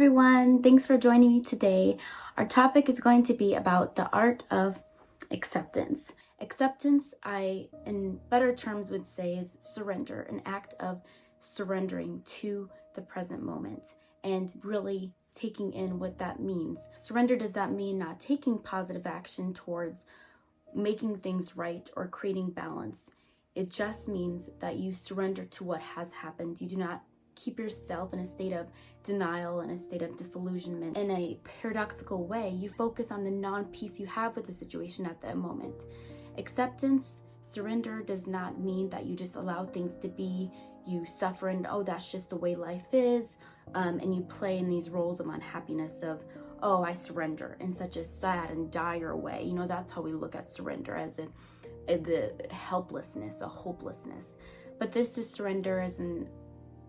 everyone, thanks for joining me today. Our topic is going to be about the art of acceptance. Acceptance, I, in better terms, would say is surrender, an act of surrendering to the present moment and really taking in what that means. Surrender does not mean not taking positive action towards making things right or creating balance. It just means that you surrender to what has happened. You do not keep yourself in a state of denial and a state of disillusionment. In a paradoxical way, you focus on the non-peace you have with the situation at that moment. Acceptance, surrender does not mean that you just allow things to be, you suffer and, oh, that's just the way life is, and you play in these roles of unhappiness of, oh, I surrender, in such a sad and dire way. You know, that's how we look at surrender, as the helplessness, a hopelessness. But this is surrender as an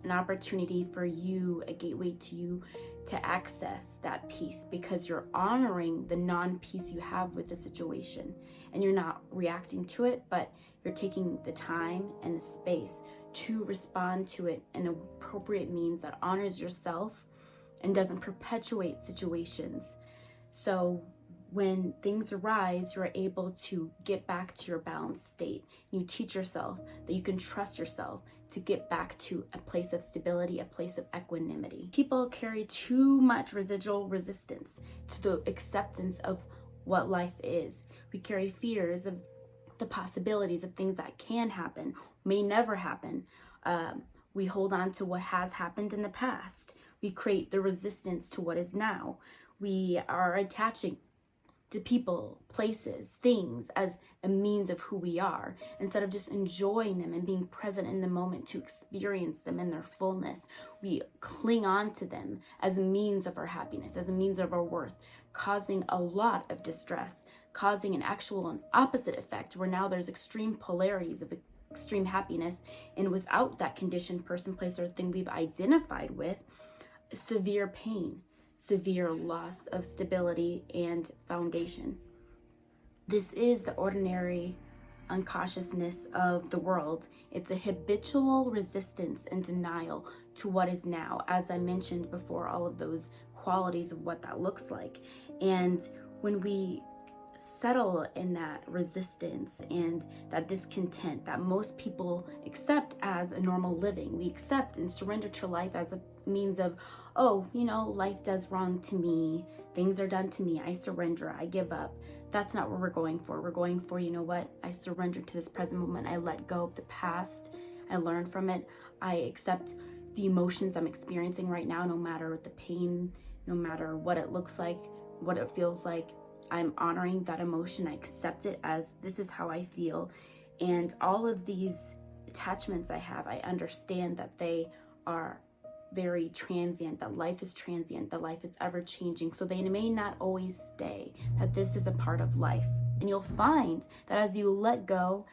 opportunity for you, a gateway to you to access that peace, because you're honoring the non-peace you have with the situation, and you're not reacting to it, but you're taking the time and the space to respond to it in appropriate means that honors yourself and doesn't perpetuate situations. So when things arise, you're able to get back to your balanced state. You teach yourself that you can trust yourself to get back to a place of stability, a place of equanimity. People carry too much residual resistance to the acceptance of what life is. We carry fears of the possibilities of things that can happen, may never happen. We hold on to what has happened in the past. We create the resistance to what is now. We are attaching to people, places, things as a means of who we are, instead of just enjoying them and being present in the moment to experience them in their fullness. We cling on to them as a means of our happiness, as a means of our worth, causing a lot of distress, causing an actual and opposite effect where now there's extreme polarities of extreme happiness, and without that condition, person, place, or thing we've identified with, severe pain, severe loss of stability and foundation. This is the ordinary unconsciousness of the world. It's a habitual resistance and denial to what is now. As I mentioned before, all of those qualities of what that looks like. And when we settle in that resistance and that discontent that most people accept as a normal living, we accept and surrender to life as a means of, oh, you know, life does wrong to me, things are done to me, I surrender, I give up. That's not what we're going for. We're going for, you know what, I surrender to this present moment, I let go of the past, I learn from it, I accept the emotions I'm experiencing right now, no matter the pain, no matter what it looks like, what it feels like. I'm honoring that emotion. I accept it as this is how I feel. And all of these attachments I have, I understand that they are very transient, that life is transient, that life is ever changing. So they may not always stay, that this is a part of life. And you'll find that as you let go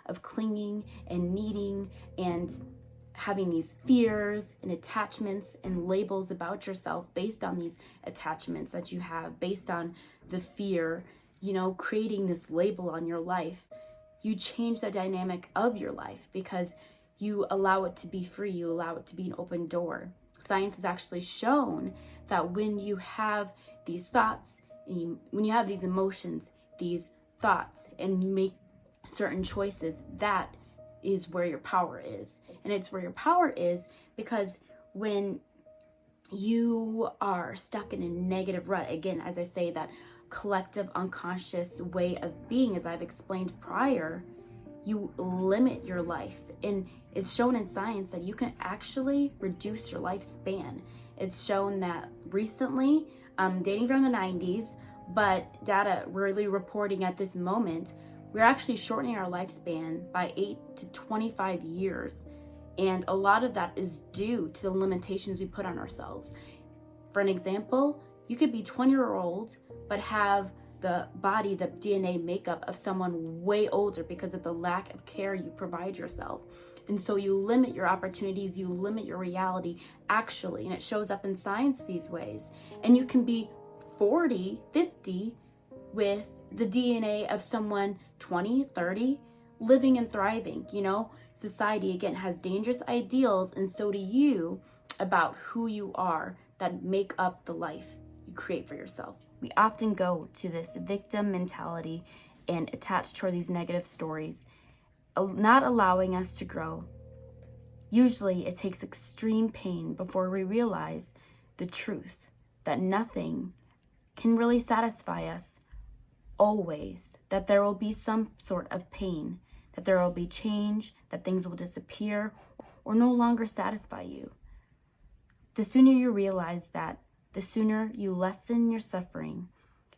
of clinging and needing and having these fears and attachments and labels about yourself based on these attachments that you have, based on the fear, you know, creating this label on your life, you change the dynamic of your life because you allow it to be free, you allow it to be an open door. Science has actually shown that when you have these thoughts, when you have these emotions, these thoughts, and you make certain choices, that is where your power is. And it's where your power is because when you are stuck in a negative rut, again, as I say, that collective unconscious way of being, as I've explained prior, you limit your life. And it's shown in science that you can actually reduce your lifespan. It's shown that recently, dating from the 90s, but data really reporting at this moment, we're actually shortening our lifespan by 8 to 25 years. And a lot of that is due to the limitations we put on ourselves. For an example, you could be 20-year-old, but have the body, the DNA makeup of someone way older because of the lack of care you provide yourself. And so you limit your opportunities, you limit your reality actually, and it shows up in science these ways. And you can be 40, 50 with the DNA of someone 20, 30, living and thriving. You know, society again has dangerous ideals, and so do you, about who you are that make up the life you create for yourself. We often go to this victim mentality and attach to these negative stories, not allowing us to grow. Usually it takes extreme pain before we realize the truth that nothing can really satisfy us always, that there will be some sort of pain, that there will be change, that things will disappear or no longer satisfy you. The sooner you realize that, the sooner you lessen your suffering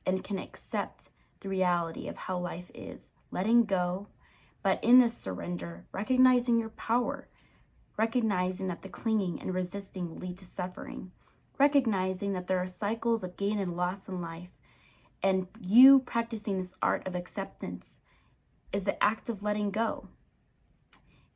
and can accept the reality of how life is, letting go, but in this surrender, recognizing your power, recognizing that the clinging and resisting will lead to suffering, recognizing that there are cycles of gain and loss in life, and you practicing this art of acceptance is the act of letting go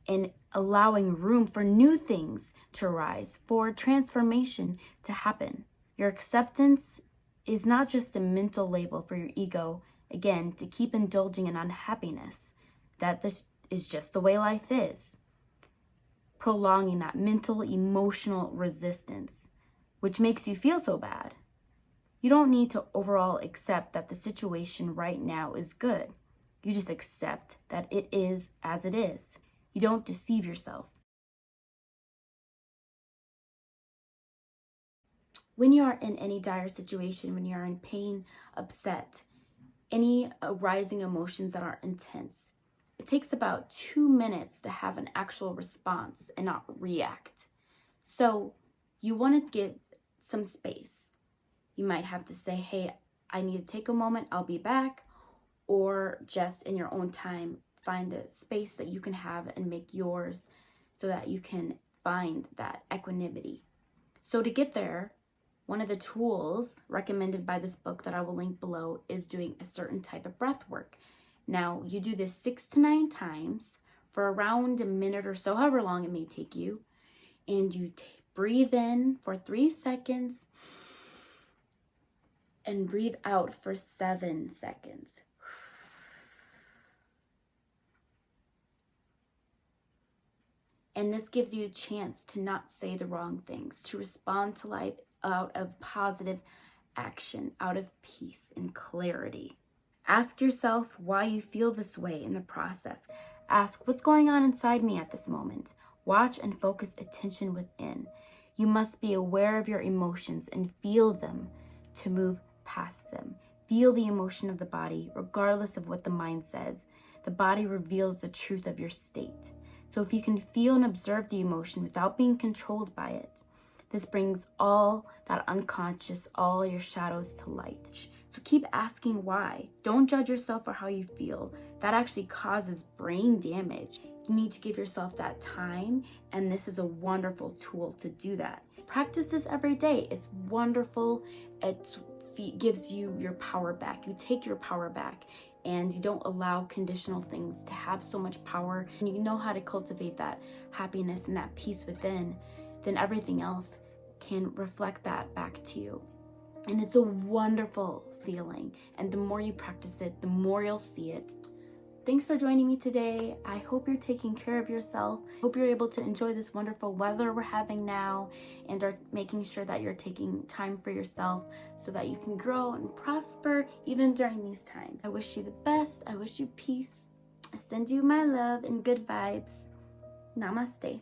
and allowing room for new things to arise, for transformation to happen. Your acceptance is not just a mental label for your ego, again, to keep indulging in unhappiness, that this is just the way life is, prolonging that mental, emotional resistance, which makes you feel so bad. You don't need to overall accept that the situation right now is good. You just accept that it is as it is. You don't deceive yourself. When you are in any dire situation, when you are in pain, upset, any arising emotions that are intense, it takes about 2 minutes to have an actual response and not react. So you want to give some space. You might have to say, hey, I need to take a moment, I'll be back, or just in your own time, find a space that you can have and make yours so that you can find that equanimity. So to get there, one of the tools recommended by this book that I will link below is doing a certain type of breath work. Now, you do this 6 to 9 times for around a minute or so, however long it may take you, and you breathe in for 3 seconds and breathe out for 7 seconds. And this gives you a chance to not say the wrong things, to respond to life out of positive action, out of peace and clarity. Ask yourself why you feel this way in the process. Ask what's going on inside me at this moment. Watch and focus attention within. You must be aware of your emotions and feel them to move past them. Feel the emotion of the body, regardless of what the mind says. The body reveals the truth of your state. So if you can feel and observe the emotion without being controlled by it, this brings all that unconscious, all your shadows to light. So keep asking why. Don't judge yourself for how you feel. That actually causes brain damage. You need to give yourself that time, and this is a wonderful tool to do that. Practice this every day. It's wonderful. It gives you your power back. You take your power back, and you don't allow conditional things to have so much power. And you know how to cultivate that happiness and that peace within, then everything else can reflect that back to you. And it's a wonderful feeling. And the more you practice it, the more you'll see it. Thanks for joining me today. I hope you're taking care of yourself. I hope you're able to enjoy this wonderful weather we're having now and are making sure that you're taking time for yourself so that you can grow and prosper even during these times. I wish you the best. I wish you peace. I send you my love and good vibes. Namaste.